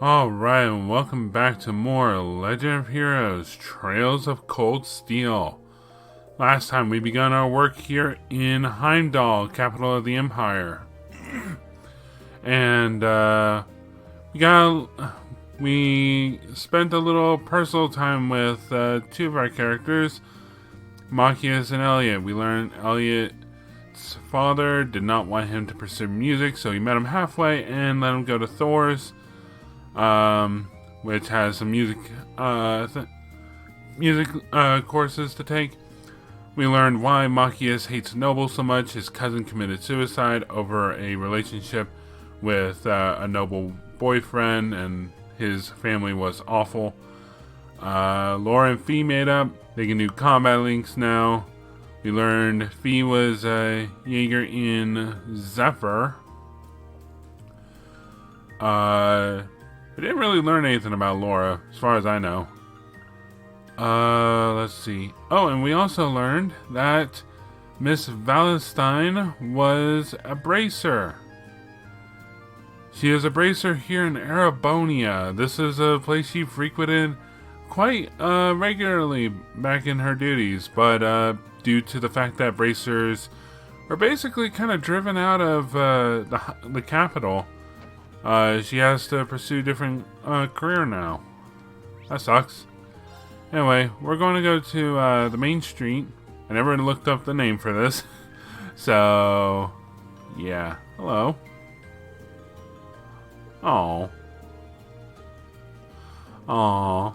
Alright, and welcome back to more Legend of Heroes, Trails of Cold Steel. Last time we begun our work here in Heimdallr, capital of the Empire. And, we spent a little personal time with two of our characters, Machias and Elliot. We learned Elliot's father did not want him to pursue music, so he met him halfway and let him go to Thor's. Which has some music courses to take. We learned why Machias hates Noble so much. His cousin committed suicide over a relationship with a Noble boyfriend, and his family was awful. Laura and Fee made up. They can do combat links now. We learned Fee was a Jaeger in Zephyr. We didn't really learn anything about Laura, as far as I know. Let's see. Oh, and we also learned that Miss Valentine was a bracer. She is a bracer here in Arabonia. This is a place she frequented quite regularly back in her duties, but due to the fact that bracers are basically kind of driven out of the capital, she has to pursue a different career now. That sucks. Anyway, we're going to go to the main street. I never looked up the name for this. So, yeah. Hello. Aww. Aww.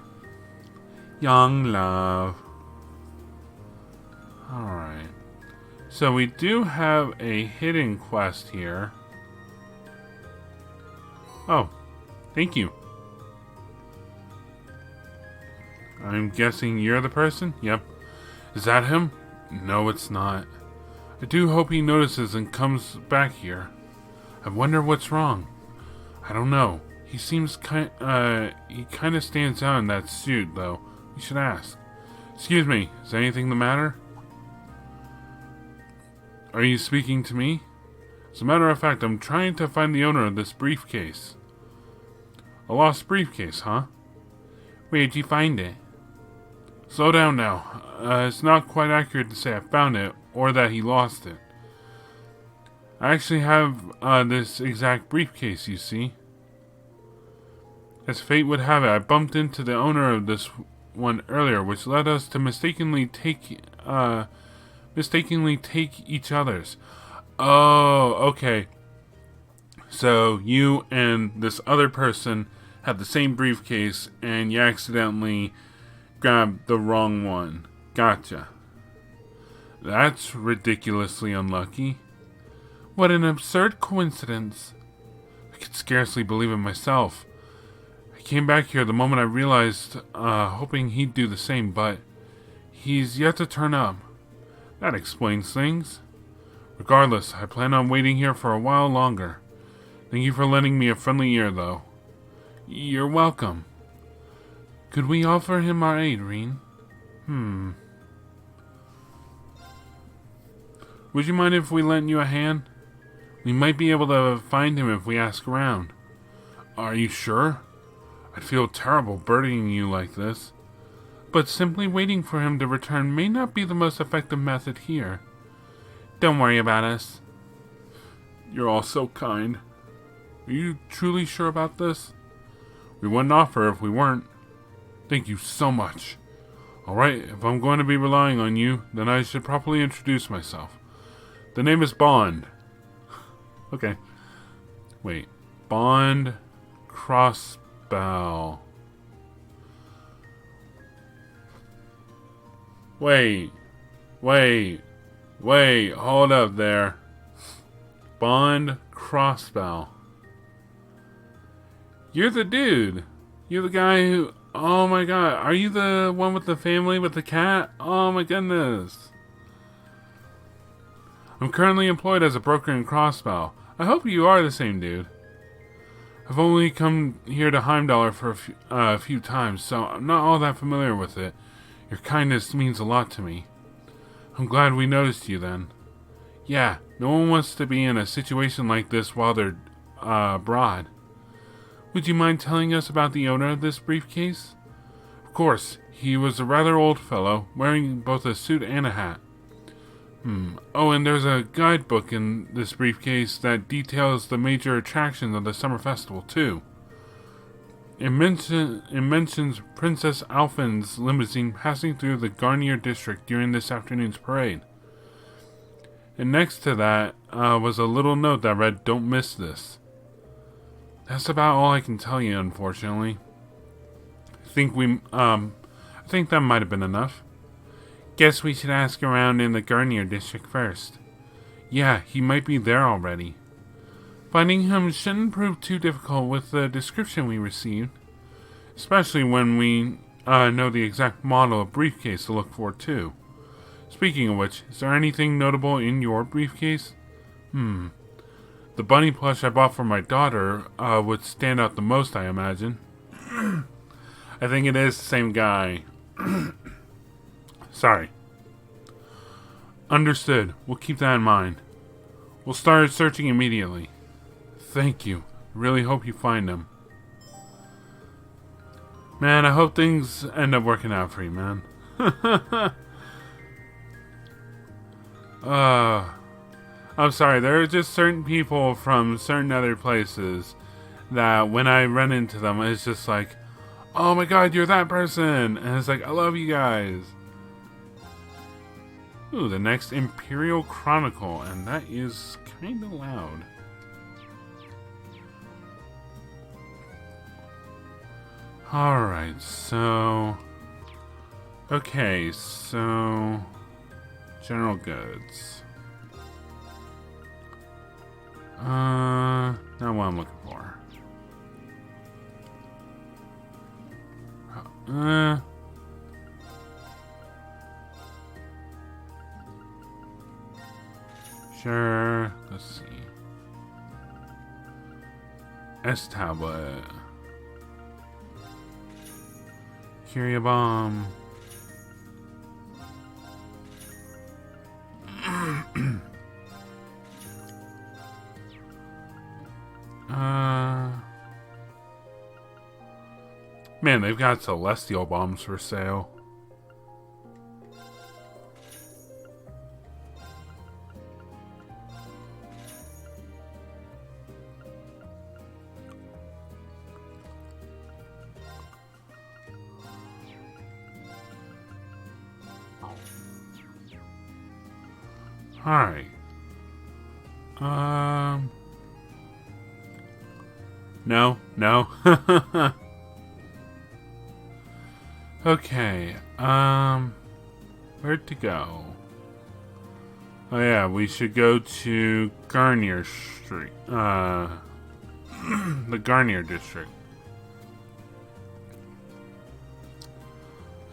Young love. Alright. So we do have a hidden quest here. Oh, thank you. I'm guessing you're the person? Yep. Is that him? No, it's not. I do hope he notices and comes back here. I wonder what's wrong. I don't know. He seems kind of stands out in that suit, though. You should ask. Excuse me, is anything the matter? Are you speaking to me? As a matter of fact, I'm trying to find the owner of this briefcase. A lost briefcase, huh? Where'd you find it? Slow down now. It's not quite accurate to say I found it, or that he lost it. I actually have this exact briefcase, you see. As fate would have it, I bumped into the owner of this one earlier, which led us to mistakenly take each other's. Oh, okay. So you and this other person had the same briefcase and you accidentally grabbed the wrong one. Gotcha. That's ridiculously unlucky. What an absurd coincidence. I could scarcely believe it myself. I came back here the moment I realized, hoping he'd do the same, but he's yet to turn up. That explains things. Regardless, I plan on waiting here for a while longer. Thank you for lending me a friendly ear, though. You're welcome. Could we offer him our aid, Reen? Would you mind if we lent you a hand? We might be able to find him if we ask around. Are you sure? I'd feel terrible burdening you like this. But simply waiting for him to return may not be the most effective method here. Don't worry about us. You're all so kind. Are you truly sure about this? We wouldn't offer if we weren't. Thank you so much. Alright, if I'm going to be relying on you, then I should properly introduce myself. The name is Bond. Okay. Wait. Bond Crossbell. Wait, hold up there. Bond Crossbell. You're the dude. You're the guy who... Oh my god, are you the one with the family with the cat? Oh my goodness. I'm currently employed as a broker in Crossbell. I hope you are the same dude. I've only come here to Heimdallr for a few times, so I'm not all that familiar with it. Your kindness means a lot to me. I'm glad we noticed you then. Yeah, no one wants to be in a situation like this while they're abroad. Would you mind telling us about the owner of this briefcase? Of course, he was a rather old fellow, wearing both a suit and a hat. Oh, and there's a guidebook in this briefcase that details the major attractions of the summer festival, too. It mentions Princess Alphen's limousine passing through the Garnier district during this afternoon's parade. And next to that was a little note that read, "Don't miss this." That's about all I can tell you, unfortunately. I think that might have been enough. Guess we should ask around in the Garnier district first. Yeah, he might be there already. Finding him shouldn't prove too difficult with the description we received. Especially when we know the exact model of briefcase to look for, too. Speaking of which, is there anything notable in your briefcase? The bunny plush I bought for my daughter would stand out the most, I imagine. I think it is the same guy. Sorry. Understood. We'll keep that in mind. We'll start searching immediately. Thank you. Really hope you find him. Man, I hope things end up working out for you, man. I'm sorry, there are just certain people from certain other places that when I run into them, it's just like, oh my god, you're that person! And it's like, I love you guys. Ooh, the next Imperial Chronicle, and that is kind of loud. Alright, so... Okay, so... General goods. Not what I'm looking for. Sure, let's see. S-tablet. Curia bomb. Man, they've got celestial bombs for sale. Alright. No. Okay, where'd to go? Oh yeah, we should go to Garnier Street, the Garnier district.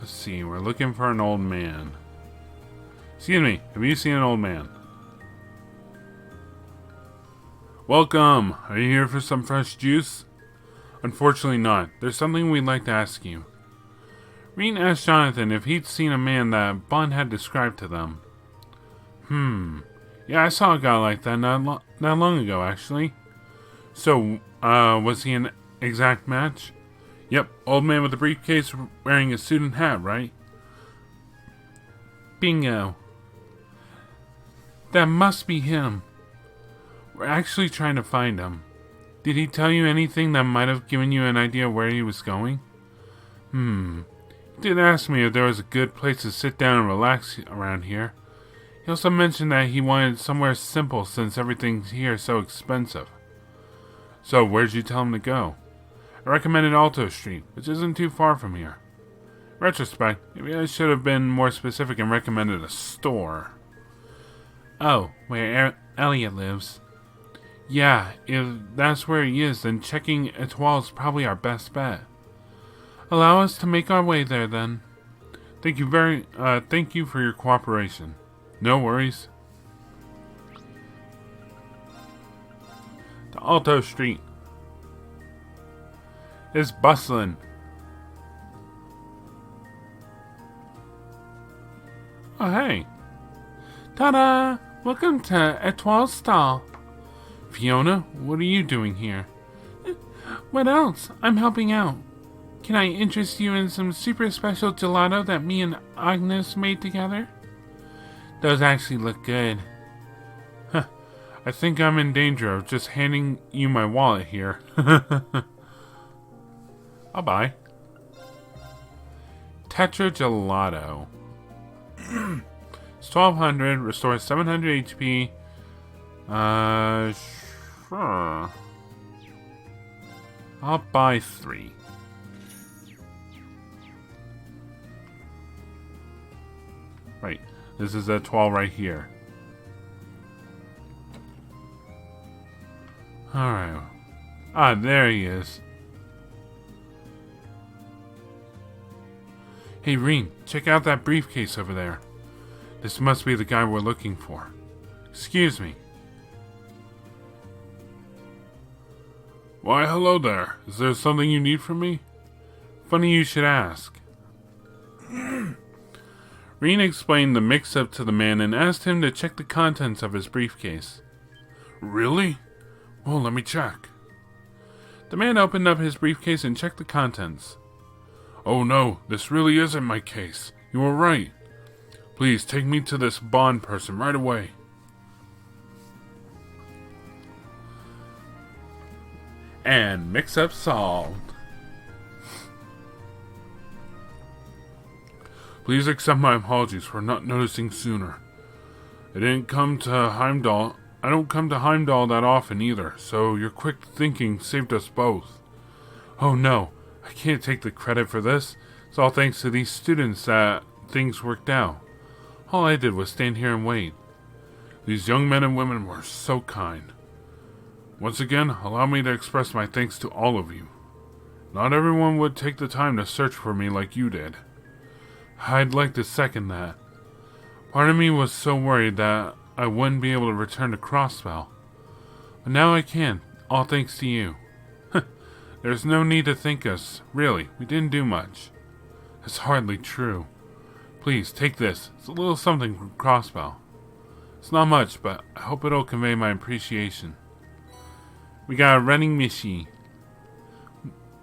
Let's see, we're looking for an old man. Excuse me, have you seen an old man? Welcome! Are you here for some fresh juice? Unfortunately not. There's something we'd like to ask you. Reen asked Jonathan if he'd seen a man that Bond had described to them. Yeah, I saw a guy like that not long ago, actually. So, was he an exact match? Yep, old man with a briefcase wearing a suit and hat, right? Bingo. That must be him. We're actually trying to find him. Did he tell you anything that might have given you an idea where he was going? He did ask me if there was a good place to sit down and relax around here. He also mentioned that he wanted somewhere simple since everything here is so expensive. So, where'd you tell him to go? I recommended Alto Street, which isn't too far from here. In retrospect, maybe I should have been more specific and recommended a store. Oh, where Elliot lives. Yeah, if that's where he is, then checking Etoile is probably our best bet. Allow us to make our way there, then. Thank you for your cooperation. No worries. The Alto Street is bustling. Oh, hey. Ta-da! Welcome to Etoile's stall. Fiona, what are you doing here? What else? I'm helping out. Can I interest you in some super special gelato that me and Agnes made together? Those actually look good. Huh. I think I'm in danger of just handing you my wallet here. I'll buy. Tetra Gelato. It's 1200, restores 700 HP. Sure. I'll buy 3. Right. This is a 12 right here. Alright. Ah, there he is. Hey, Reen, check out that briefcase over there. This must be the guy we're looking for. Excuse me. Why, hello there. Is there something you need from me? Funny you should ask. Reen explained the mix-up to the man and asked him to check the contents of his briefcase. Really? Well, let me check. The man opened up his briefcase and checked the contents. Oh no, this really isn't my case. You were right. Please take me to this Bond person right away. And mix-up solved. Please accept my apologies for not noticing sooner. I don't come to Heimdallr that often either, so your quick thinking saved us both. Oh no, I can't take the credit for this. It's all thanks to these students that things worked out. All I did was stand here and wait. These young men and women were so kind. Once again, allow me to express my thanks to all of you. Not everyone would take the time to search for me like you did. I'd like to second that. Part of me was so worried that I wouldn't be able to return to Crossbell. But now I can, all thanks to you. There's no need to thank us. Really, we didn't do much. It's hardly true. Please, take this. It's a little something from Crossbell. It's not much, but I hope it'll convey my appreciation. We got a running Mishi.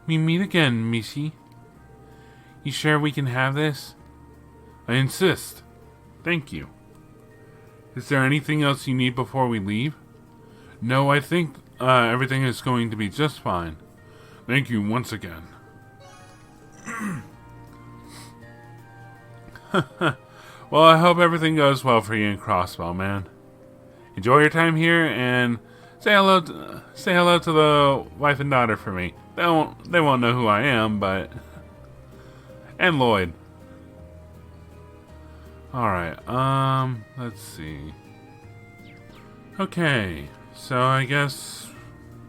We meet again, Mishi. You sure we can have this? I insist. Thank you. Is there anything else you need before we leave? No, I think everything is going to be just fine. Thank you once again. Well, I hope everything goes well for you in Crossbell, man. Enjoy your time here and say hello to the wife and daughter for me. They won't know who I am, but and Lloyd. Alright, let's see. Okay, so I guess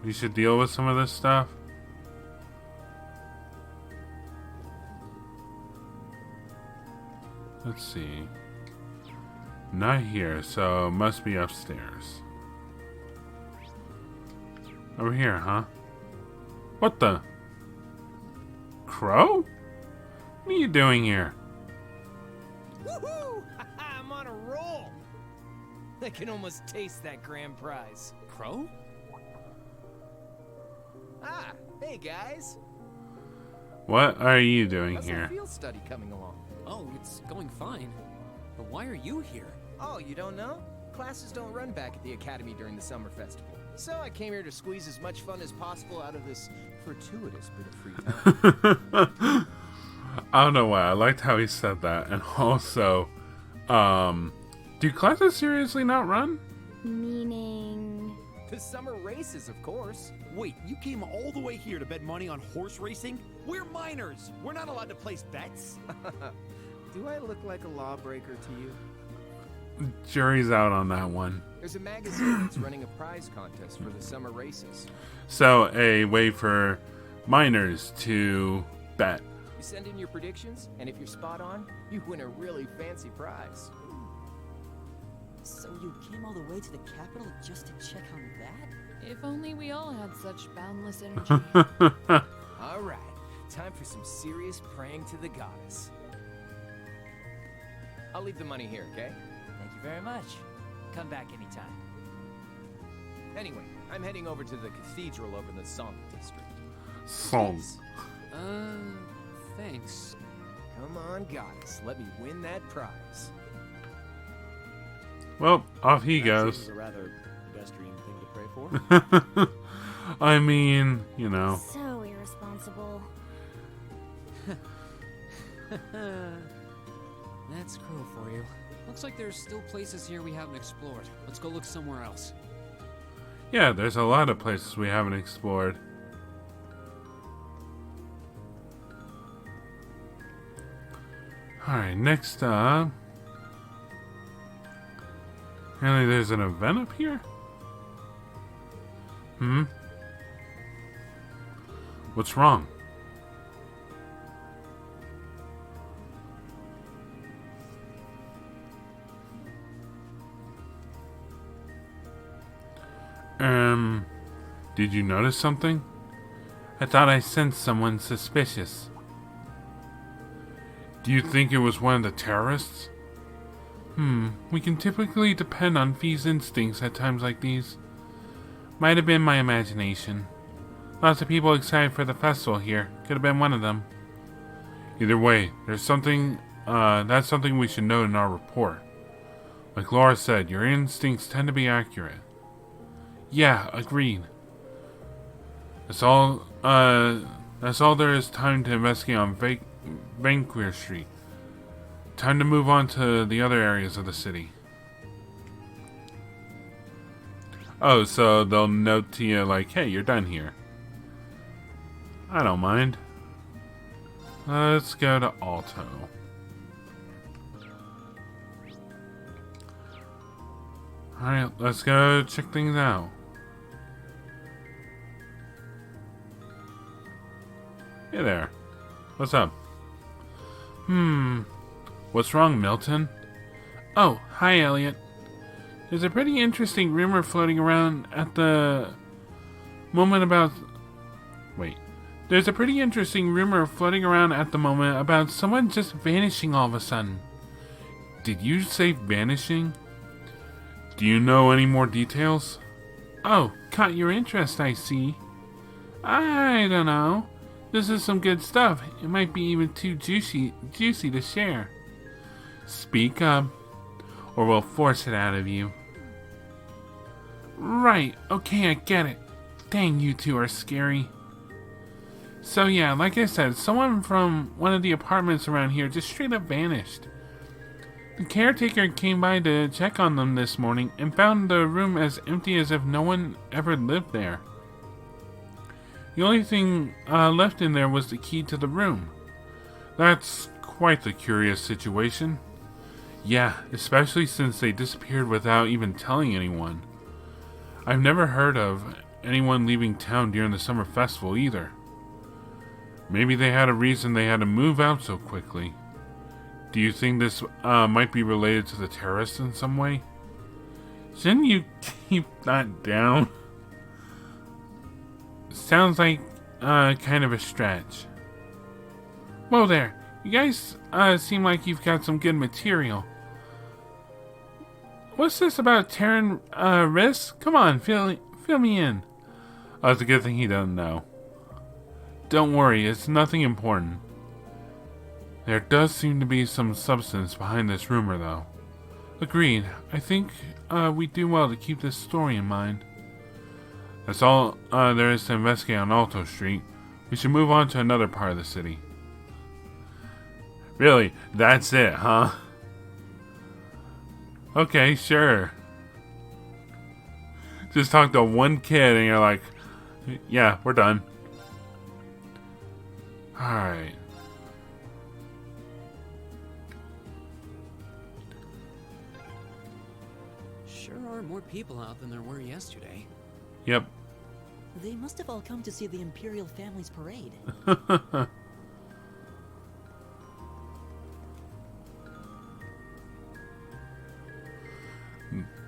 we should deal with some of this stuff. Let's see. Not here, so it must be upstairs. Over here, huh? What the? Crow? What are you doing here? Woohoo! I'm on a roll! I can almost taste that grand prize. Crow? Ah, hey guys! What are you doing How's here? the field study coming along? Oh, it's going fine. But why are you here? Oh, you don't know? Classes don't run back at the academy during the summer festival. So I came here to squeeze as much fun as possible out of this fortuitous bit of free time. I don't know why. I liked how he said that. And also, do classes seriously not run? Meaning... The summer races, of course. Wait, you came all the way here to bet money on horse racing? We're minors. We're not allowed to place bets. Do I look like a lawbreaker to you? Jury's out on that one. There's a magazine that's running a prize contest for the summer races. So, a way for minors to bet. You send in your predictions, and if you're spot on, you win a really fancy prize. So you came all the way to the capital just to check on that? If only we all had such boundless energy. All right, time for some serious praying to the goddess. I'll leave the money here, okay? Thank you very much. Come back anytime. Anyway, I'm heading over to the cathedral over in the Zonk district. Song. Jeez. Thanks. Come on, goddess. Let me win that prize. Well, off he That seems goes. a rather pedestrian thing to pray for. I mean, you know. So irresponsible. That's cruel for you. Looks like there's still places here we haven't explored. Let's go look somewhere else. Yeah, there's a lot of places we haven't explored. Alright, next up. Apparently there's an event up here? What's wrong? Did you notice something? I thought I sensed someone suspicious. Do you think it was one of the terrorists? We can typically depend on Fee's instincts at times like these. Might have been my imagination. Lots of people excited for the festival here. Could have been one of them. Either way, there's something, that's something we should note in our report. Like Laura said, your instincts tend to be accurate. Yeah, agreed. That's all there is time to investigate on Vanquir Street. Time to move on to the other areas of the city. Oh, so they'll note to you like, hey, you're done here. I don't mind. Let's go to Alto. Alright, let's go check things out. Hey there. What's up? What's wrong, Milton? Oh, hi, Elliot. There's a pretty interesting rumor floating around at the moment about... There's a pretty interesting rumor floating around at the moment about someone just vanishing all of a sudden. Did you say vanishing? Do you know any more details? Oh, caught your interest, I see. I don't know. This is some good stuff. It might be even too juicy to share. Speak up, or we'll force it out of you. Right, okay, I get it. Dang, you two are scary. So yeah, like I said, someone from one of the apartments around here just straight up vanished. The caretaker came by to check on them this morning and found the room as empty as if no one ever lived there. The only thing left in there was the key to the room. That's quite the curious situation. Yeah, especially since they disappeared without even telling anyone. I've never heard of anyone leaving town during the summer festival either. Maybe they had a reason they had to move out so quickly. Do you think this might be related to the terrorists in some way? Shouldn't you keep that down? Sounds like kind of a stretch. Whoa there, you guys seem like you've got some good material. What's this about Terran risks? Come on, fill me in. Oh, it's a good thing he doesn't know. Don't worry, it's nothing important. There does seem to be some substance behind this rumor, though. Agreed. I think we'd do well to keep this story in mind. That's all there is to investigate on Alto Street. We should move on to another part of the city. Really? That's it, huh? Okay, sure. Just talk to one kid and you're like, yeah, we're done. Alright. Sure are more people out than there were yesterday. Yep. They must have all come to see the Imperial family's parade.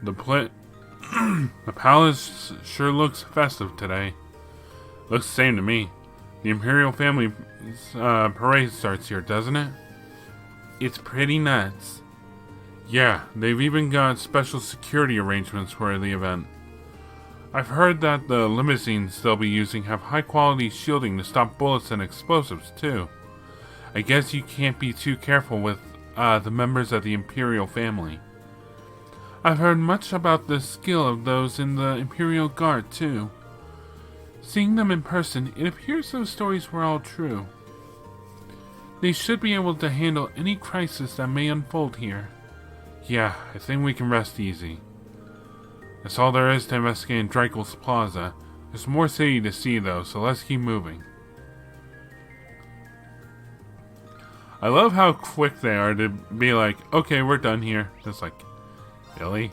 The palace sure looks festive today. Looks the same to me. The Imperial family parade starts here, doesn't it? It's pretty nuts. Yeah, they've even got special security arrangements for the event. I've heard that the limousines they'll be using have high-quality shielding to stop bullets and explosives, too. I guess you can't be too careful with the members of the Imperial family. I've heard much about the skill of those in the Imperial Guard, too. Seeing them in person, it appears those stories were all true. They should be able to handle any crisis that may unfold here. Yeah, I think we can rest easy. That's all there is to investigate in Dreichels Plaza. There's more city to see, though, so let's keep moving. I love how quick they are to be like, okay, we're done here. It's like, really?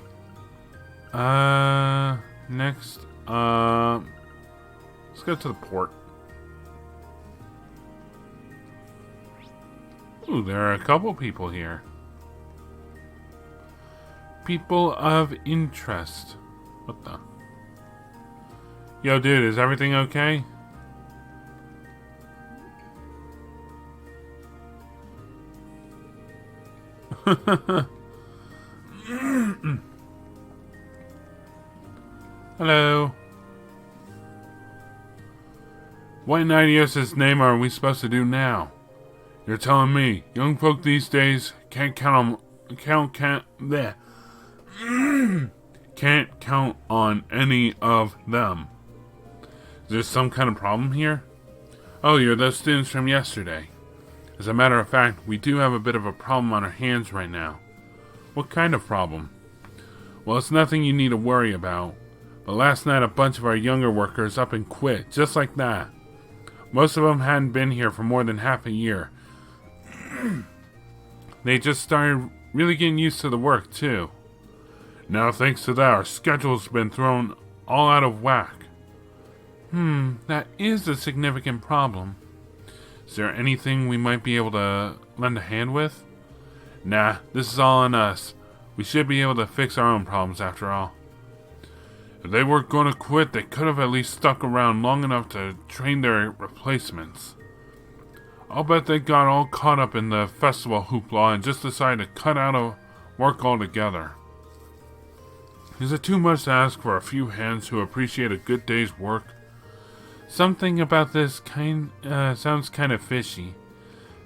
Next, let's go to the port. Ooh, there are a couple people here. People of interest. What the? Yo, dude, is everything okay? Hello. What in Idiosis' name are we supposed to do now? You're telling me young folk these days can't count on any of them. Is there some kind of problem here? Oh, you're those students from yesterday. As a matter of fact, we do have a bit of a problem on our hands right now. What kind of problem? Well, it's nothing you need to worry about. But last night a bunch of our younger workers up and quit, just like that. Most of them hadn't been here for more than half a year. They just started really getting used to the work, too. Now, thanks to that, our schedule's been thrown all out of whack. That is a significant problem. Is there anything we might be able to lend a hand with? Nah, this is all on us. We should be able to fix our own problems after all. If they weren't going to quit, they could have at least stuck around long enough to train their replacements. I'll bet they got all caught up in the festival hoopla and just decided to cut out of work altogether. Is it too much to ask for a few hands who appreciate a good day's work? Something about this sounds kind of fishy.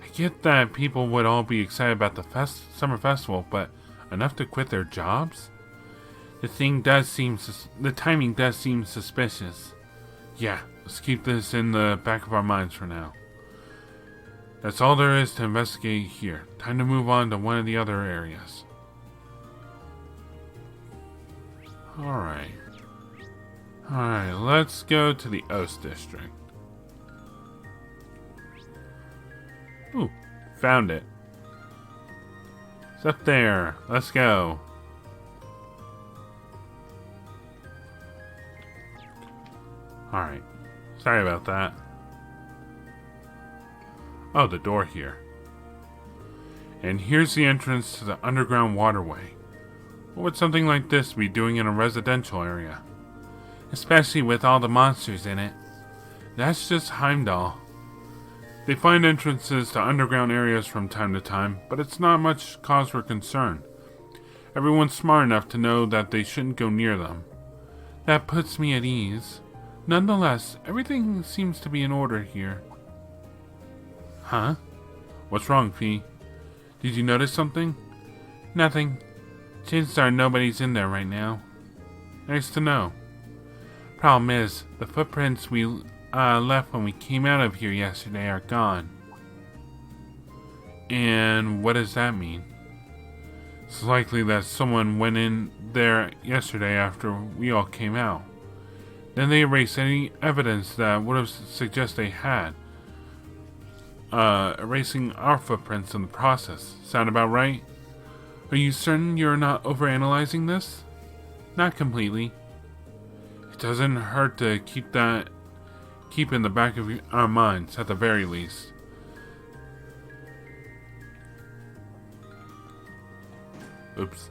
I get that people would all be excited about the summer festival, but enough to quit their jobs? The timing does seem suspicious. Yeah, let's keep this in the back of our minds for now. That's all there is to investigate here. Time to move on to one of the other areas. Alright, let's go to the Oast District. Ooh, found it. It's up there. Let's go. Alright, sorry about that. Oh, the door here. And here's the entrance to the underground waterway. What would something like this be doing in a residential area? Especially with all the monsters in it. That's just Heimdallr. They find entrances to underground areas from time to time, but it's not much cause for concern. Everyone's smart enough to know that they shouldn't go near them. That puts me at ease. Nonetheless, everything seems to be in order here. Huh? What's wrong, Fee? Did you notice something? Nothing. Chances are nobody's in there right now. Nice to know. Problem is, the footprints we left when we came out of here yesterday are gone. And what does that mean? It's likely that someone went in there yesterday after we all came out. Then they erased any evidence that would have suggested they had. Erasing our footprints in the process. Sound about right? Are you certain you're not overanalyzing this? Not completely. It doesn't hurt to keep in the back of our minds, at the very least. Oops.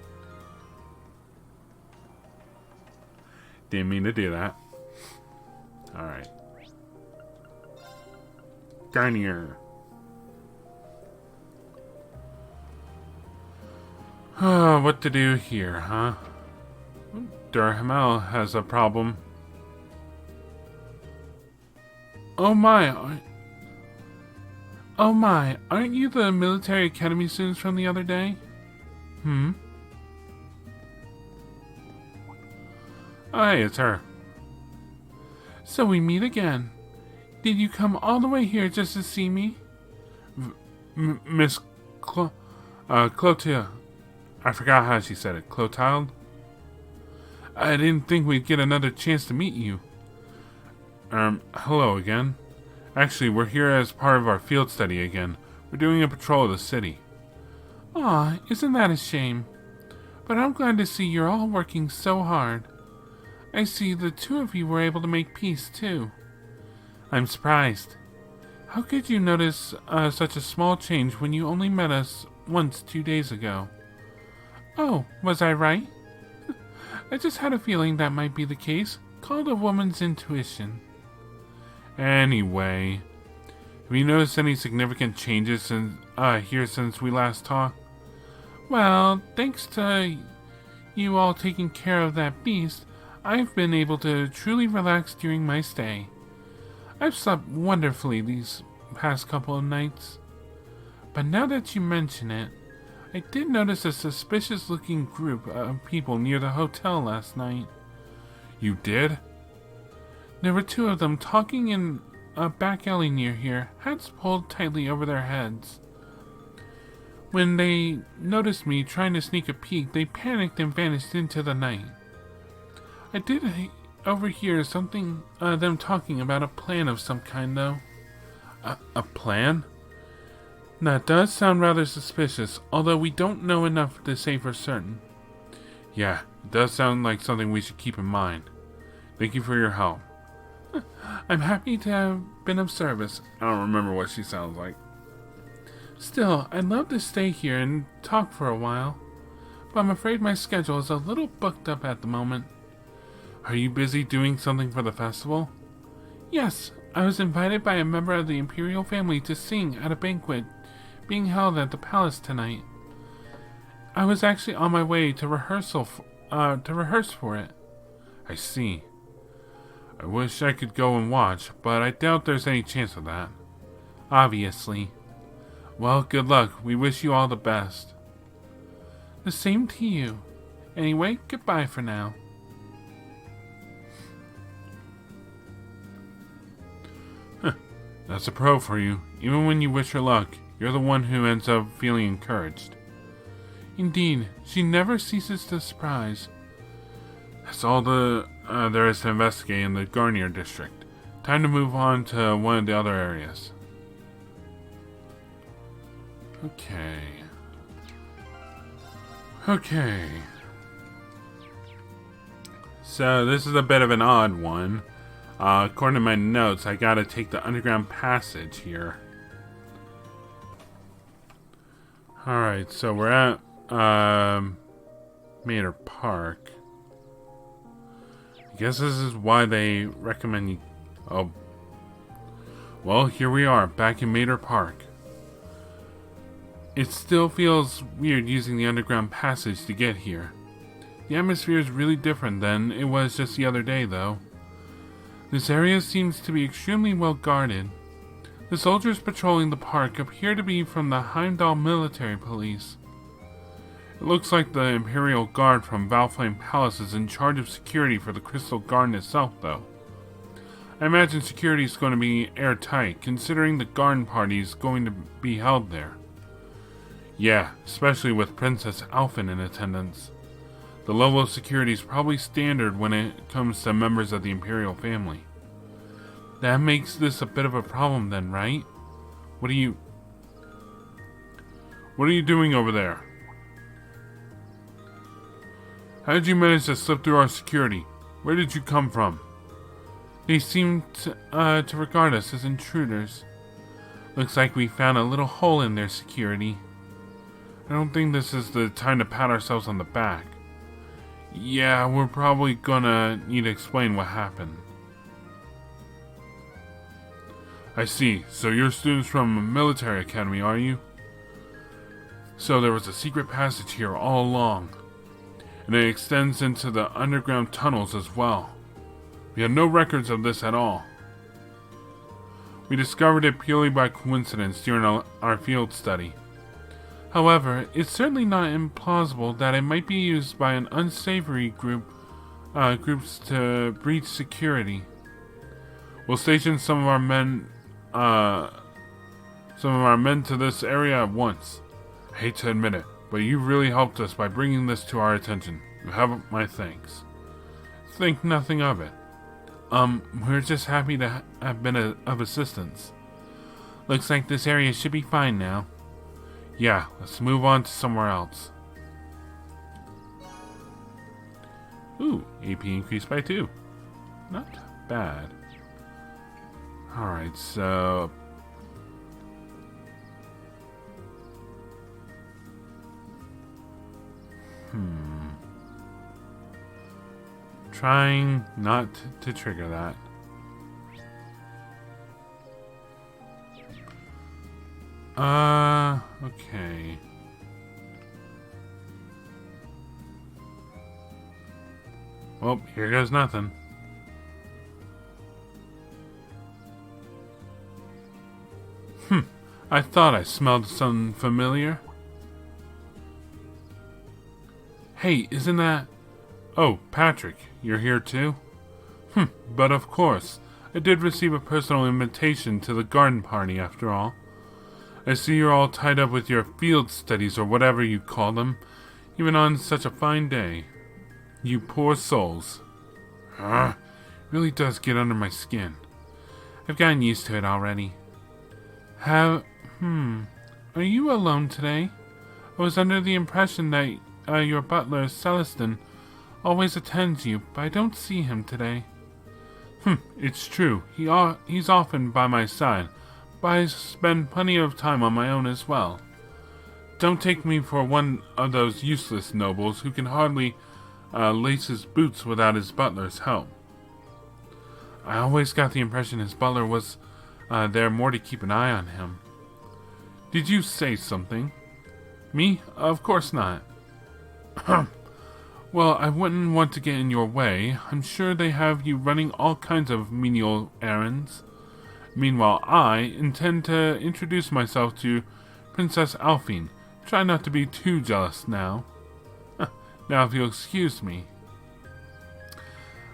Didn't mean to do that. Alright. Garnier. What to do here, huh? Heimdallr has a problem. Oh my, aren't you the military academy students from the other day? Oh, hey, it's her. So we meet again. Did you come all the way here just to see me? Miss Clotilde. I forgot how she said it. Clotilde? I didn't think we'd get another chance to meet you. Hello again. Actually, we're here as part of our field study again. We're doing a patrol of the city. Aw, isn't that a shame? But I'm glad to see you're all working so hard. I see the two of you were able to make peace, too. I'm surprised. How could you notice such a small change when you only met us once 2 days ago? Oh, was I right? I just had a feeling that might be the case. Called a woman's intuition. Anyway, have you noticed any significant changes here since we last talked? Well, thanks to you all taking care of that beast, I've been able to truly relax during my stay. I've slept wonderfully these past couple of nights. But now that you mention it, I did notice a suspicious-looking group of people near the hotel last night. You did? There were 2 of them talking in a back alley near here, hats pulled tightly over their heads. When they noticed me trying to sneak a peek, they panicked and vanished into the night. I did overhear something, them talking about a plan of some kind, though. A plan? That does sound rather suspicious, although we don't know enough to say for certain. Yeah, it does sound like something we should keep in mind. Thank you for your help. I'm happy to have been of service. I don't remember what she sounds like. Still, I'd love to stay here and talk for a while, but I'm afraid my schedule is a little booked up at the moment. Are you busy doing something for the festival? Yes, I was invited by a member of the Imperial family to sing at a banquet being held at the palace tonight. I was actually on my way to rehearse for it. I see. I wish I could go and watch, but I doubt there's any chance of that. Obviously. Well, good luck. We wish you all the best. The same to you. Anyway, goodbye for now. That's a pro for you. Even when you wish her luck, you're the one who ends up feeling encouraged. Indeed, she never ceases to surprise. That's all there is to investigate in the Garnier district. Time to move on to one of the other areas. Okay. So this is a bit of an odd one. According to my notes, I gotta take the underground passage here. Heimdallr so we're at Heimdallr Park. I guess this is why they recommend you. Oh. Well, here we are, back in Heimdallr Park. It still feels weird using the underground passage to get here. The atmosphere is really different than it was just the other day, though. This area seems to be extremely well guarded. The soldiers patrolling the park appear to be from the Heimdallr military police. It looks like the Imperial Guard from Valflame Palace is in charge of security for the Crystal Garden itself, though. I imagine security is going to be airtight, considering the garden party is going to be held there. Yeah, especially with Princess Alphen in attendance. The level of security is probably standard when it comes to members of the Imperial family. That makes this a bit of a problem then, right? What are you doing over there? How did you manage to slip through our security? Where did you come from? They seem to regard us as intruders. Looks like we found a little hole in their security. I don't think this is the time to pat ourselves on the back. Yeah, we're probably gonna need to explain what happened. I see. So you're students from a military academy, are you? So there was a secret passage here all along. And it extends into the underground tunnels as well. We have no records of this at all. We discovered it purely by coincidence during our field study. However, it's certainly not implausible that it might be used by an unsavory groups to breach security. We'll station some of our men to this area at once. I hate to admit it, but you really helped us by bringing this to our attention. You have my thanks. Think nothing of it. We're just happy to have been of assistance. Looks like this area should be fine now. Yeah, let's move on to somewhere else. Ooh, AP increased by 2. Not bad. Alright, so... Trying not to trigger that. Okay. Well, here goes nothing. I thought I smelled something familiar. Hey, isn't that... Oh, Patrick, you're here too? But of course. I did receive a personal invitation to the garden party after all. I see you're all tied up with your field studies or whatever you call them, even on such a fine day. You poor souls. Really does get under my skin. I've gotten used to it already. Are you alone today? I was under the impression that your butler, Celestin, always attends you, but I don't see him today. It's true. He's often by my side, but I spend plenty of time on my own as well. Don't take me for one of those useless nobles who can hardly lace his boots without his butler's help. I always got the impression his butler was there more to keep an eye on him. Did you say something? Me? Of course not. Well, I wouldn't want to get in your way. I'm sure they have you running all kinds of menial errands. Meanwhile, I intend to introduce myself to Princess Alphine. Try not to be too jealous now. Now, if you'll excuse me.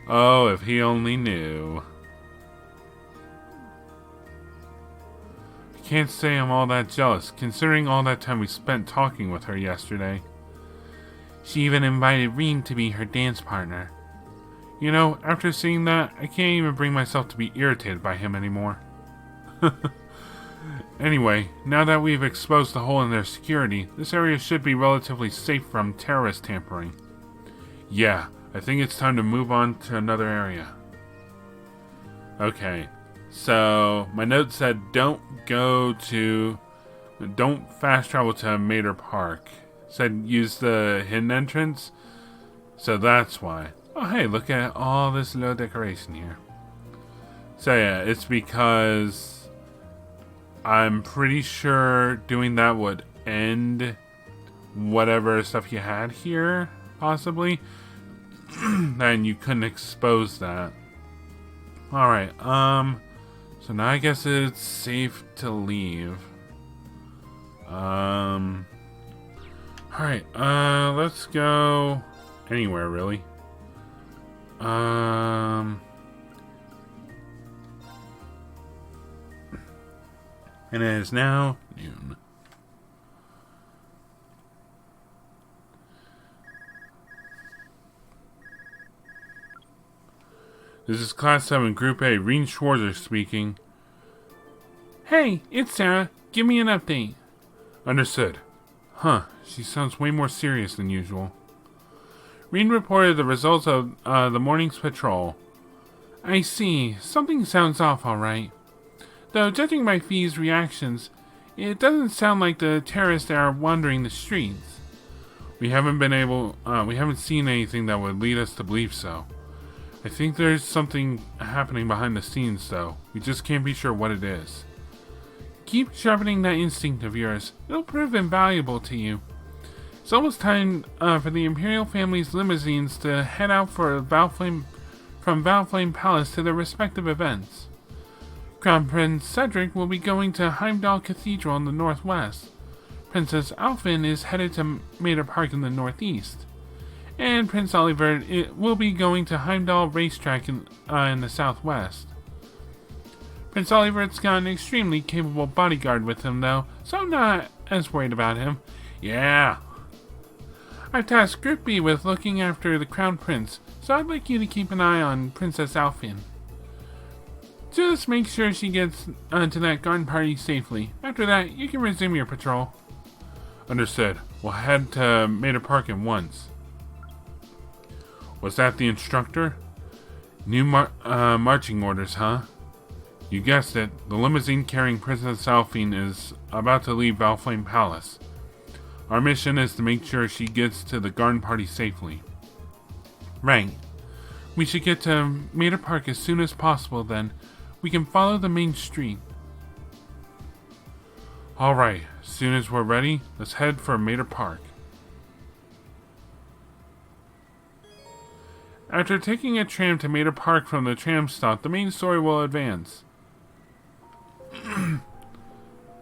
Oh, if he only knew. I can't say I'm all that jealous, considering all that time we spent talking with her yesterday. She even invited Rean to be her dance partner. You know, after seeing that, I can't even bring myself to be irritated by him anymore. Anyway, now that we've exposed the hole in their security, this area should be relatively safe from terrorist tampering. Yeah, I think it's time to move on to another area. Okay, so my note said don't fast travel to Mater Park. Said use the hidden entrance, so that's why. Oh hey, look at all this little decoration here. So yeah, it's because I'm pretty sure doing that would end whatever stuff you had here, possibly. Then you couldn't expose that. Alright, so now I guess it's safe to leave. Alright, let's go anywhere, really. And it is now noon. This is Class 7, Group A, Rean Schwarzer speaking. Hey, it's Sarah. Give me an update. Understood. Huh, she sounds way more serious than usual. Rean reported the results of the morning's patrol. I see. Something sounds off, alright. Though, judging by Fee's reactions, it doesn't sound like the terrorists are wandering the streets. We haven't seen anything that would lead us to believe so. I think there's something happening behind the scenes, though. We just can't be sure what it is. Keep sharpening that instinct of yours. It'll prove invaluable to you. It's almost time for the Imperial family's limousines to head out from Valflame Palace to their respective events. Crown Prince Cedric will be going to Heimdallr Cathedral in the northwest. Princess Alphen is headed to Mater Park in the northeast. And Prince Oliver will be going to Heimdallr Racetrack in the southwest. Prince Oliver's got an extremely capable bodyguard with him, though, so I'm not as worried about him. Yeah. I've tasked Group B with looking after the Crown Prince, so I'd like you to keep an eye on Princess Alphen. Just make sure she gets to that garden party safely. After that, you can resume your patrol. Understood. We'll head to Mater Park at once. Was that the instructor? New marching orders, huh? You guessed it. The limousine carrying Princess Alphen is about to leave Valflame Palace. Our mission is to make sure she gets to the garden party safely. Right. We should get to Mater Park as soon as possible then. We can follow the main street. Alright, as soon as we're ready, let's head for Mater Park. After taking a tram to Mater Park from the tram stop, the main story will advance.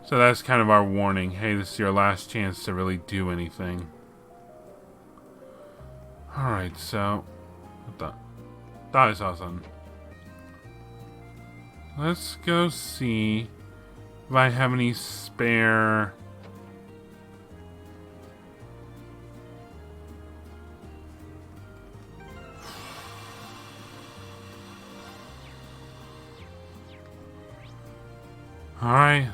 So that's kind of our warning. Hey, this is your last chance to really do anything. Alright, so... That is awesome. Let's go see if I have any spare... Alright.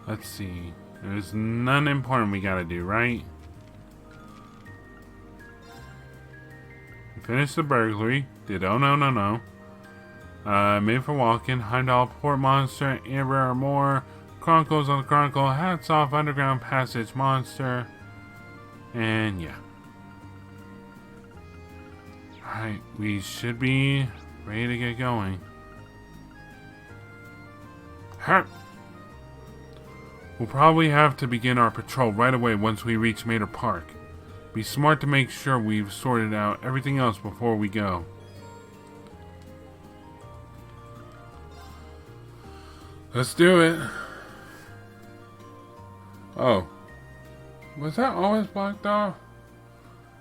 Let's see. There's none important we gotta do, right? Finish the burglary. Did no. Made for walking. Heimdallr Port Monster. Amber or more. Chronicles on the Chronicle. Hats off. Underground Passage Monster. And yeah. Alright. We should be ready to get going. We'll probably have to begin our patrol right away once we reach Mater Park. Be smart to make sure we've sorted out everything else before we go. Let's do it. Oh. Was that always blocked off?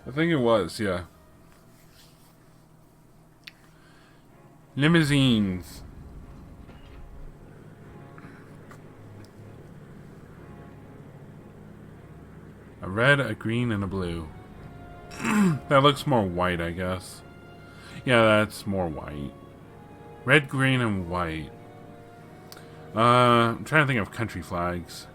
I think it was, yeah. Limousines. A red, a green, and a blue. That looks more white, I guess. Yeah, that's more white. Red, green, and white. I'm trying to think of country flags.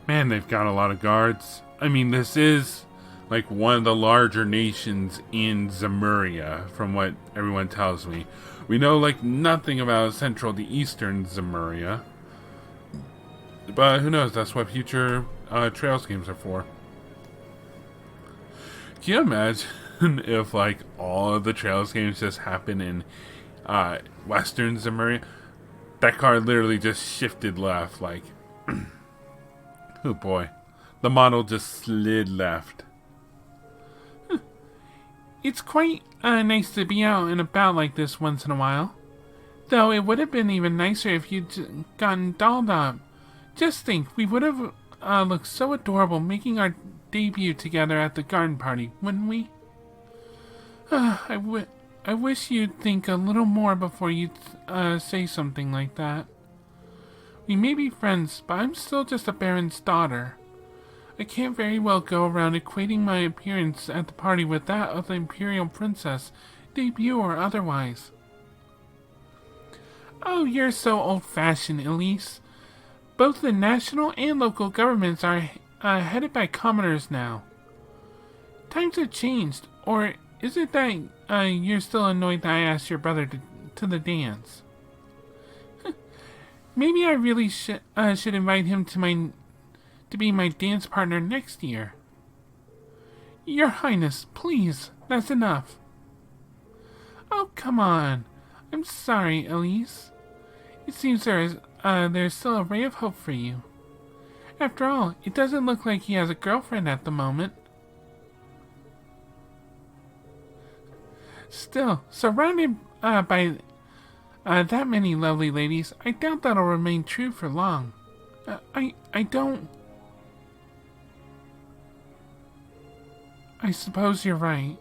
Man, they've got a lot of guards. I mean, this is like one of the larger nations in Zemuria, from what everyone tells me. We know like nothing about Central to Eastern Zemuria. But who knows, that's what future Trails games are for. Can you imagine if like all of the Trails games just happen in Western Zemuria? That car literally just shifted left, like... oh boy. The model just slid left. It's quite nice to be out and about like this once in a while. Though it would have been even nicer if you'd gotten dolled up. Just think, we would have looked so adorable making our debut together at the garden party, wouldn't we? I wish you'd think a little more before you'd say something like that. We may be friends, but I'm still just a baron's daughter. I can't very well go around equating my appearance at the party with that of the imperial princess, debut or otherwise. Oh, you're so old-fashioned, Elise. Both the national and local governments are headed by commoners now. Times have changed, or is it that you're still annoyed that I asked your brother to the dance? Maybe I really should invite him to be my dance partner next year. Your Highness, please, that's enough. Oh, come on. I'm sorry, Elise. It seems there there's still a ray of hope for you. After all, it doesn't look like he has a girlfriend at the moment. Still, surrounded by that many lovely ladies, I doubt that'll remain true for long. I don't... I suppose you're right.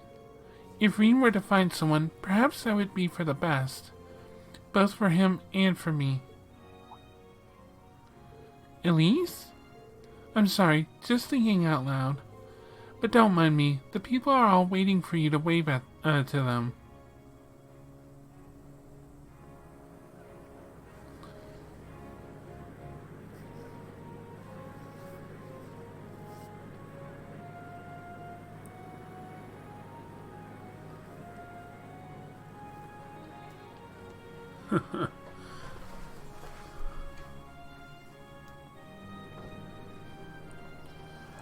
If Rean were to find someone, perhaps that would be for the best. Both for him and for me. Elise? I'm sorry, just thinking out loud. But don't mind me, the people are all waiting for you to wave at to them.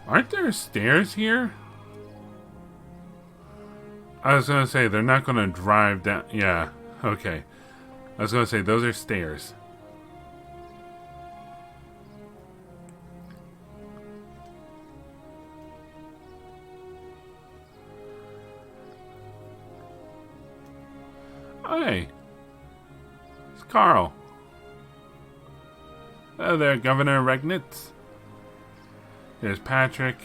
Aren't there stairs here? I was gonna say, they're not gonna drive down. Yeah, okay. I was gonna say, those are stairs. Hey. It's Carl. Hello there, Governor Regnitz. There's Patrick.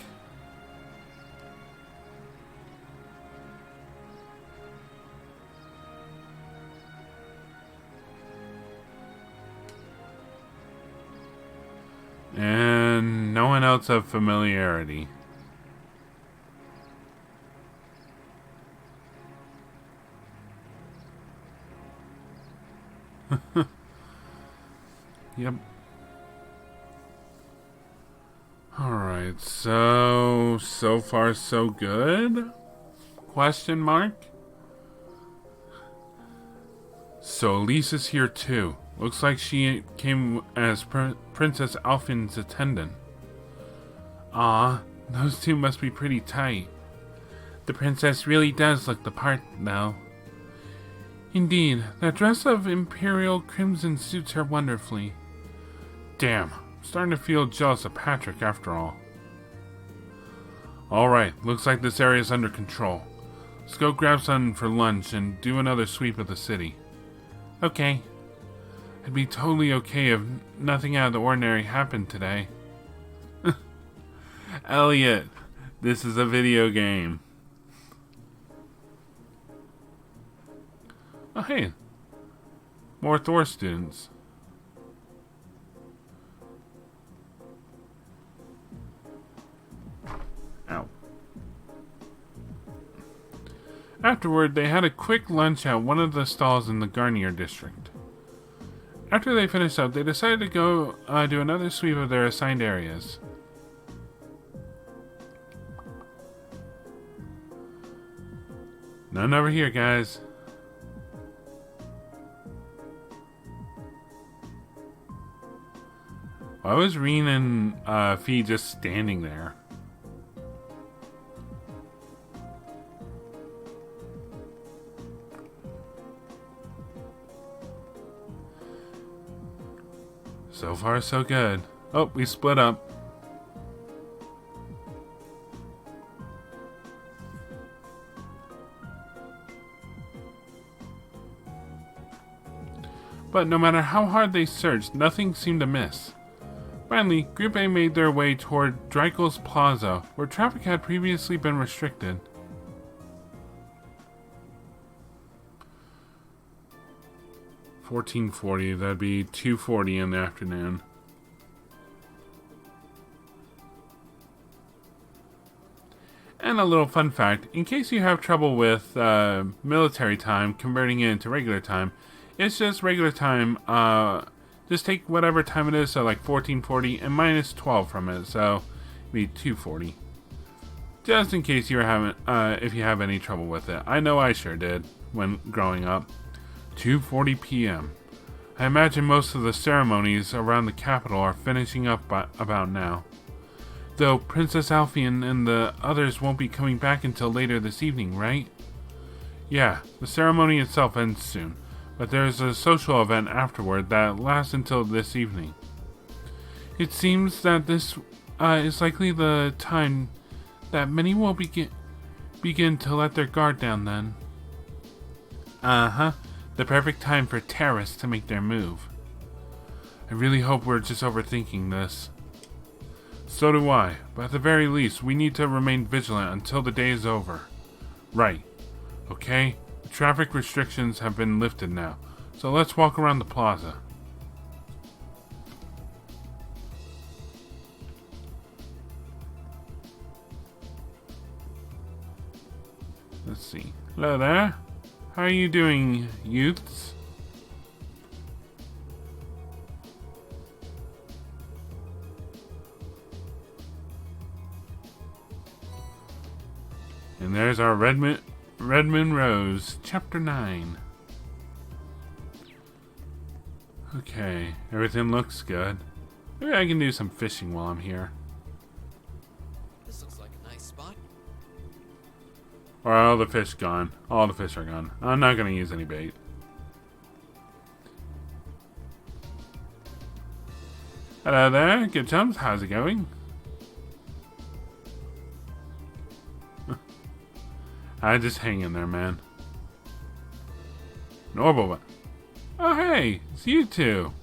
And no one else of familiarity. Yep. Alright, so far so good? Question mark? So Elise is here too. Looks like she came as Princess Alphine's attendant. Ah, those two must be pretty tight. The princess really does look the part, though. Indeed, that dress of imperial crimson suits her wonderfully. Damn, I'm starting to feel jealous of Patrick after all. Alright, looks like this area is under control. Let's go grab something for lunch and do another sweep of the city. Okay. I'd be totally okay if nothing out of the ordinary happened today. Elliot, this is a video game. Oh hey, more Thor students. Ow. Afterward, they had a quick lunch at one of the stalls in the Garnier district. After they finished up, they decided to go do another sweep of their assigned areas. None over here, guys. Why was Reen and Fee just standing there? So far, so good. Oh, we split up. But no matter how hard they searched, nothing seemed to miss. Finally, Group A made their way toward Dreichels Plaza, where traffic had previously been restricted. $14.40, that'd be $2.40 in the afternoon. And a little fun fact, in case you have trouble with military time converting it into regular time, it's just regular time. Just take whatever time it is, so like 14:40 and minus 12 from it, so it'd be 2:40. Just in case you're having, if you have any trouble with it. I know I sure did when growing up. 2:40 p.m. I imagine most of the ceremonies around the capital are finishing up about now. Though Princess Alphine and the others won't be coming back until later this evening, right? Yeah, the ceremony itself ends soon, but there's a social event afterward that lasts until this evening. It seems that this is likely the time that many will begin to let their guard down then. The perfect time for terrorists to make their move. I really hope we're just overthinking this. So do I, but at the very least, we need to remain vigilant until the day is over. Right. Okay? The traffic restrictions have been lifted now, so let's walk around the plaza. Let's see. Hello there. How are you doing, youths? And there's our Redmond Rose, Chapter 9. Okay, everything looks good. Maybe I can do some fishing while I'm here. This looks like a nice spot. Or all the fish gone. All the fish are gone. I'm not going to use any bait. Hello there, good chums. How's it going? I just hang in there, man. Normal. Oh, hey, it's you two.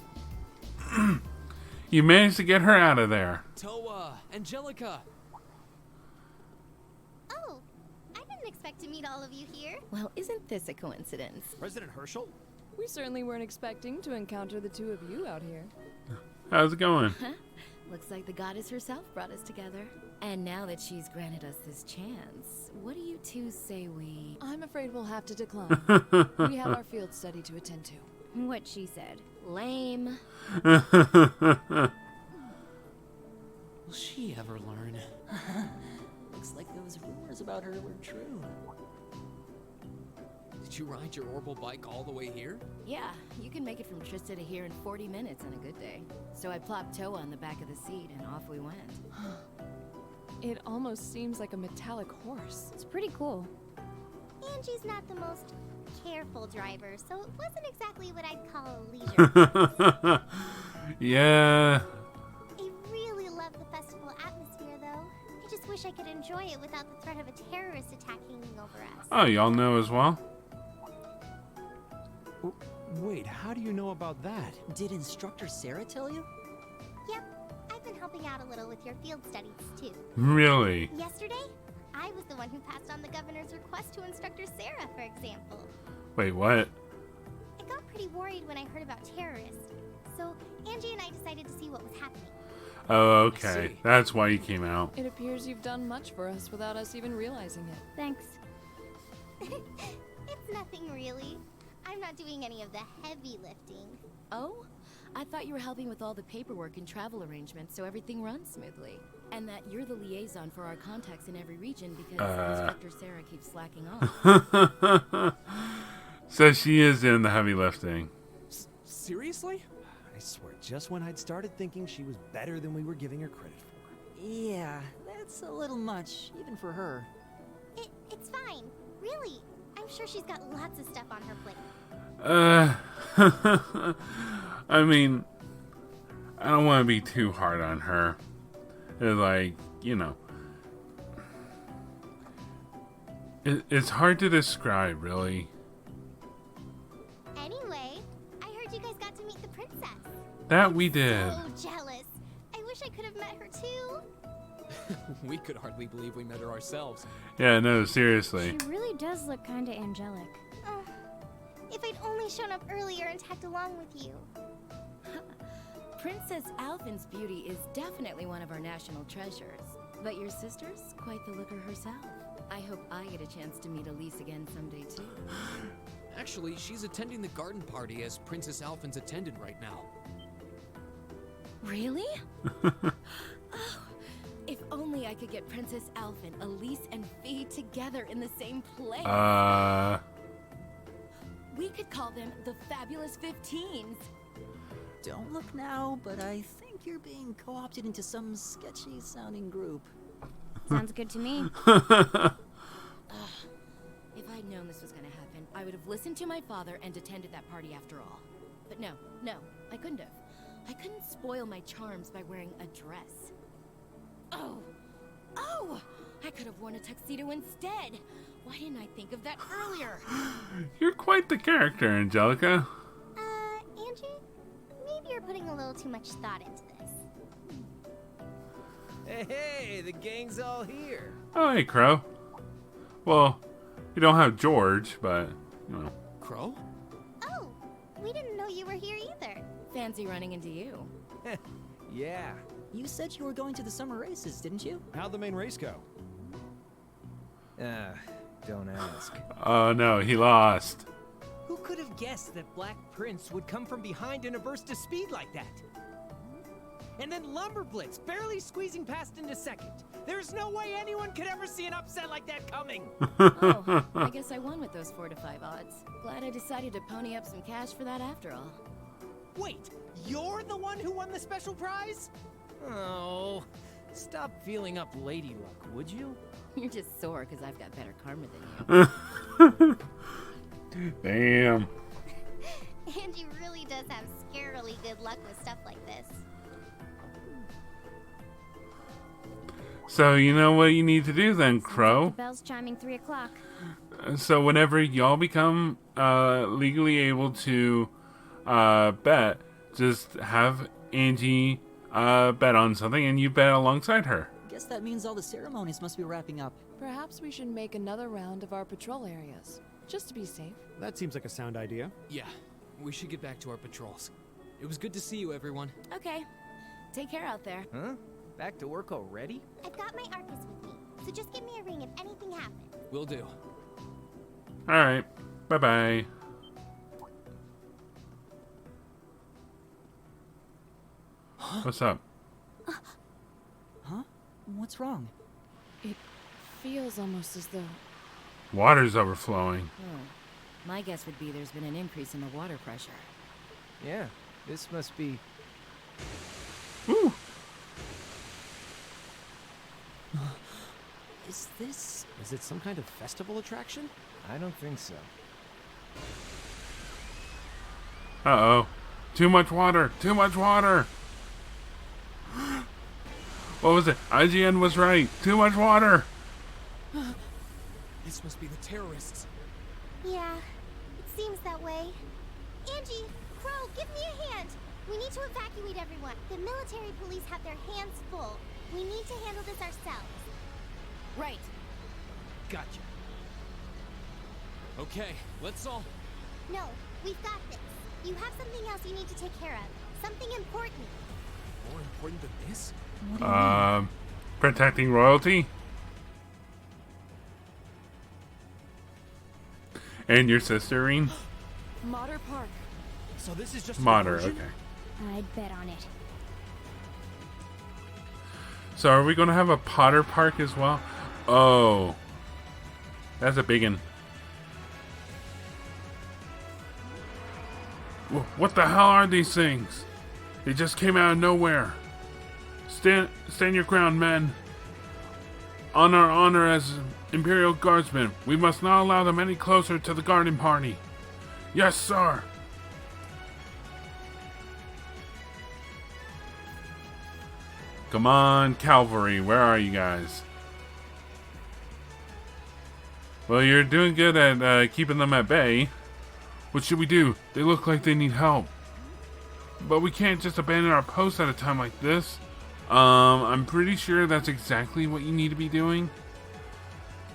You managed to get her out of there. Toa, Angelica. Oh, I didn't expect to meet all of you here. Well, isn't this a coincidence? President Herschel? We certainly weren't expecting to encounter the two of you out here. How's it going? Looks like the goddess herself brought us together. And now that she's granted us this chance, what do you two say we... I'm afraid we'll have to decline. We have our field study to attend to. What she said. Lame. Will she ever learn? Looks like those rumors about her were true. Did you ride your orbital bike all the way here? Yeah, you can make it from Trista to here in 40 minutes on a good day. So I plopped Toa on the back of the seat and off we went. It almost seems like a metallic horse. It's pretty cool. Angie's not the most careful driver, so it wasn't exactly what I'd call a leisure. Yeah. I really love the festival atmosphere, though. I just wish I could enjoy it without the threat of a terrorist attack hanging over us. Oh, y'all know as well? Wait, how do you know about that? Did Instructor Sarah tell you? Yep, I've been helping out a little with your field studies, too. Really? Yesterday, I was the one who passed on the governor's request to Instructor Sarah, for example. Wait, what? I got pretty worried when I heard about terrorists, so Angie and I decided to see what was happening. Oh, okay. I see. That's why you came out. It appears you've done much for us without us even realizing it. Thanks. It's nothing really. I'm not doing any of the heavy lifting. Oh? I thought you were helping with all the paperwork and travel arrangements so everything runs smoothly. And that you're the liaison for our contacts in every region because Instructor Sarah keeps slacking off. So she is in the heavy lifting. Seriously? I swear, just when I'd started thinking she was better than we were giving her credit for. Yeah, that's a little much, even for her. It's fine. Really. I'm sure she's got lots of stuff on her plate. I mean, I don't want to be too hard on her. It's like, you know, it's hard to describe, really. Anyway, I heard you guys got to meet the princess. That we did. So jealous. I wish I could have met her too. We could hardly believe we met her ourselves. Yeah, no, seriously. She really does look kinda angelic. If I'd only shown up earlier and tagged along with you. Princess Alphin's beauty is definitely one of our national treasures. But your sister's quite the looker herself. I hope I get a chance to meet Elise again someday too. Actually, she's attending the garden party as Princess Alphin's attendant right now. Really? Oh, if only I could get Princess Alphin, Elise, and Fee together in the same place. We could call them the Fabulous 15s. Don't look now, but I think you're being co-opted into some sketchy-sounding group. Sounds good to me. If I I'd known this was gonna happen, I would have listened to my father and attended that party after all. But no, I couldn't have. I couldn't spoil my charms by wearing a dress. Oh! I could have worn a tuxedo instead. Why didn't I think of that earlier? You're quite the character, Angelica. Angie? Maybe you're putting a little too much thought into this. Hey, the gang's all here. Oh, hey, Crow. Well, you don't have George, but, you know. Crow? Oh, we didn't know you were here either. Fancy running into you. Yeah. You said you were going to the summer races, didn't you? How'd the main race go? Don't ask. Oh, no, he lost. Who could have guessed that Black Prince would come from behind in a burst of speed like that? And then Lumberblitz barely squeezing past into second. There's no way anyone could ever see an upset like that coming. Oh, I guess I won with those 4 to 5 odds. Glad I decided to pony up some cash for that after all. Wait, you're the one who won the special prize? Oh, stop feeling up Lady Luck, would you? You're just sore because I've got better karma than you. Damn. Angie really does have scarily good luck with stuff like this. So, you know what you need to do then, The Crow? bell's chiming 3 o'clock. So, whenever y'all become legally able to bet, just have Angie bet on something and you bet alongside her. Guess that means all the ceremonies must be wrapping up. Perhaps we should make another round of our patrol areas, just to be safe. That seems like a sound idea. Yeah, we should get back to our patrols. It was good to see you, everyone. Okay. Take care out there. Huh? Back to work already? I've got my Arcus with me, so just give me a ring if anything happens. Will do. Alright. Bye-bye. What's up? Huh? What's wrong? It feels almost as though... Water's overflowing. My guess would be there's been an increase in the water pressure. Yeah, this must be... Ooh. Is this... Is it some kind of festival attraction? I don't think so. Uh-oh. Too much water. Too much water. What was it? IGN was right. Too much water. This must be the terrorists. Yeah, it seems that way. Angie, Crow, give me a hand. We need to evacuate everyone. The military police have their hands full. We need to handle this ourselves. Right. Gotcha. Okay, let's all... No, we've got this. You have something else you need to take care of. Something important. More important than this? What do you mean? Protecting royalty? And your sister, Reen? Mater Park. So this is just Mater, a diversion? okay. I'd bet on it. So are we going to have a Potter Park as well? Oh. That's a big one. What the hell are these things? They just came out of nowhere. Stand your ground, men. On our honor as Imperial Guardsmen, we must not allow them any closer to the garden party. Yes, sir. Come on, cavalry, where are you guys? Well, you're doing good at keeping them at bay. What should we do? They look like they need help. But we can't just abandon our post at a time like this. I'm pretty sure that's exactly what you need to be doing.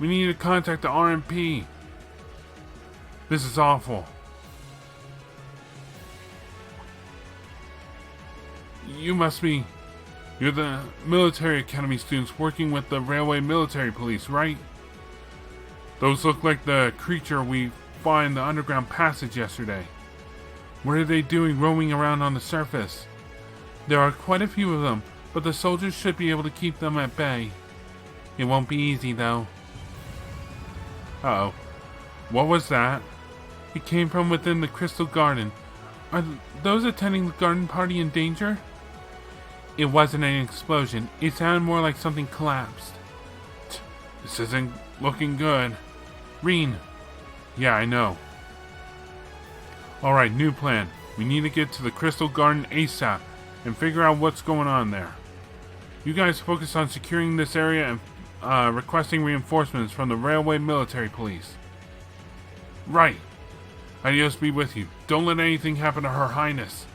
We need to contact the RMP. This is awful. You're the military academy students working with the railway military police, right? Those look like the creature we fought in the underground passage yesterday. What are they doing roaming around on the surface? There are quite a few of them, but the soldiers should be able to keep them at bay. It won't be easy, though. Uh-oh. What was that? It came from within the Crystal Garden. Are those attending the garden party in danger? It wasn't an explosion. It sounded more like something collapsed. This isn't looking good. Reen, Yeah, I know. Alright, new plan. We need to get to the Crystal Garden ASAP and figure out what's going on there. You guys focus on securing this area and requesting reinforcements from the railway military police. Right. Adios be with you. Don't let anything happen to Her Highness.